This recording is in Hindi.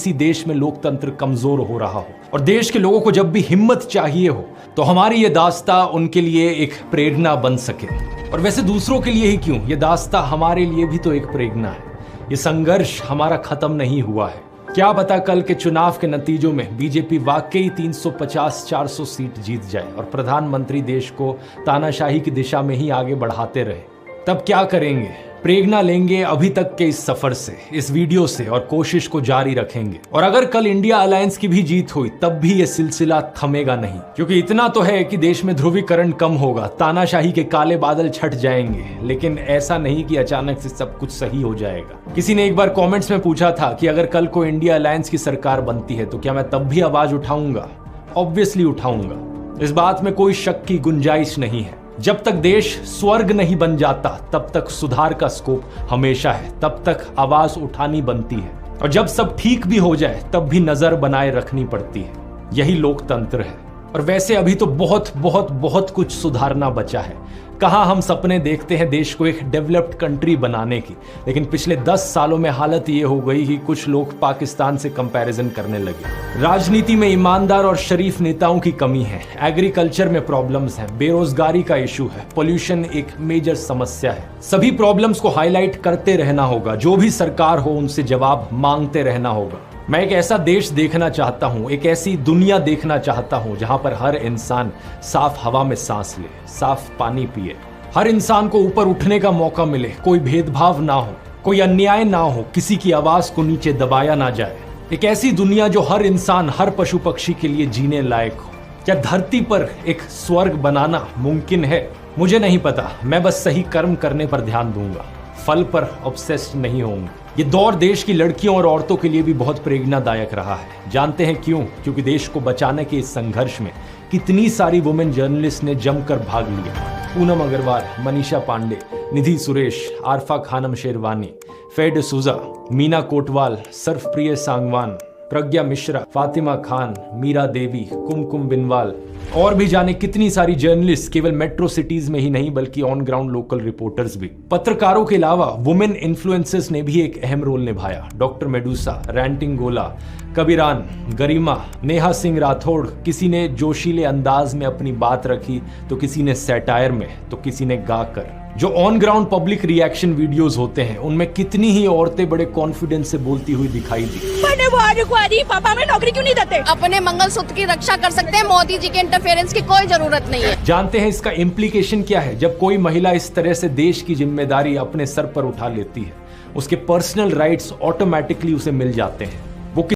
किसी देश में लोकतंत्र कमजोर हो रहा हो और देश के लोगों को जब भी हिम्मत चाहिए हो तो हमारी ये दास्ता उनके लिए एक प्रेरणा बन सके। और वैसे दूसरों के लिए ही क्यों, ये दास्ता हमारे लिए भी तो एक प्रेरणा है। ये संघर्ष हमारा खत्म नहीं हुआ है। क्या पता कल के चुनाव के नतीजों में बीजेपी वाकई 350-400 सीट जीत जाए और प्रधानमंत्री देश को तानाशाही की दिशा में ही आगे बढ़ाते रहे। तब क्या करेंगे? प्रेरणा लेंगे अभी तक के इस सफर से, इस वीडियो से, और कोशिश को जारी रखेंगे। और अगर कल इंडिया अलायंस की भी जीत हुई तब भी ये सिलसिला थमेगा नहीं, क्योंकि इतना तो है कि देश में ध्रुवीकरण कम होगा, तानाशाही के काले बादल छट जाएंगे, लेकिन ऐसा नहीं कि अचानक से सब कुछ सही हो जाएगा। किसी ने एक बार कॉमेंट्स में पूछा था कि अगर कल को इंडिया अलायंस की सरकार बनती है तो क्या मैं तब भी आवाज उठाऊंगा? ऑब्वियसली उठाऊंगा, इस बात में कोई शक की गुंजाइश नहीं है। जब तक देश स्वर्ग नहीं बन जाता तब तक सुधार का स्कोप हमेशा है, तब तक आवाज उठानी बनती है, और जब सब ठीक भी हो जाए तब भी नजर बनाए रखनी पड़ती है। यही लोकतंत्र है। और वैसे अभी तो बहुत बहुत बहुत कुछ सुधारना बचा है। कहाँ हम सपने देखते हैं देश को एक डेवलप्ड कंट्री बनाने की, लेकिन पिछले 10 सालों में हालत ये हो गई कि कुछ लोग पाकिस्तान से कंपैरिजन करने लगे। राजनीति में ईमानदार और शरीफ नेताओं की कमी है, एग्रीकल्चर में प्रॉब्लम्स हैं, बेरोजगारी का इशू है, पोल्यूशन एक मेजर समस्या है। सभी प्रॉब्लम्स को हाईलाइट करते रहना होगा, जो भी सरकार हो उनसे जवाब मांगते रहना होगा। मैं एक ऐसा देश देखना चाहता हूं, एक ऐसी दुनिया देखना चाहता हूं जहां पर हर इंसान साफ हवा में सांस ले, साफ पानी पिए, हर इंसान को ऊपर उठने का मौका मिले, कोई भेदभाव ना हो, कोई अन्याय ना हो, किसी की आवाज को नीचे दबाया ना जाए। एक ऐसी दुनिया जो हर इंसान, हर पशु पक्षी के लिए जीने लायक हो। क्या धरती पर एक स्वर्ग बनाना मुमकिन है? मुझे नहीं पता, मैं बस सही कर्म करने पर ध्यान दूंगा, फल पर ऑब्सेस्ड नहीं होऊंगा। ये दौर देश की लड़कियों और औरतों के लिए भी बहुत प्रेरणादायक रहा है। जानते हैं क्यों? क्योंकि देश को बचाने के इस संघर्ष में कितनी सारी वुमेन जर्नलिस्ट ने जमकर भाग लिया। पूनम अग्रवाल, मनीषा पांडे, निधि सुरेश, आरफा खानम शेरवानी, फे डिसूजा, मीना कोटवाल, सर्वप्रिय सांगवान, प्रज्ञा मिश्रा, फातिमा खान, मीरा देवी, कुमकुम बिनवाल और भी जाने कितनी सारी जर्नलिस्ट, केवल मेट्रो सिटीज में ही नहीं बल्कि ऑन ग्राउंड लोकल रिपोर्टर्स भी। पत्रकारों के अलावा वुमेन इन्फ्लुएंसर्स ने भी एक अहम रोल निभाया। डॉक्टर मेडुसा, रैंटिंग गोला, कबीरान, गरिमा, नेहा सिंह राठौड़, किसी ने जोशीले अंदाज में अपनी बात रखी तो किसी ने सैटायर में, तो किसी ने गाकर। जो on ground public reaction videos होते हैं उनमें कितनी ही औरतें बड़े कॉन्फिडेंस से बोलती हुई दिखाई दी। पापा हमें नौकरी क्यों नहीं देते? अपने मंगलसूत्र की रक्षा कर सकते हैं, मोदी जी के इंटरफेरेंस की कोई जरूरत नहीं है। जानते हैं इसका इम्प्लीकेशन क्या है? जब कोई महिला इस तरह से देश की जिम्मेदारी अपने सर पर उठा लेती है, उसके पर्सनल राइट्स ऑटोमेटिकली उसे मिल जाते हैं।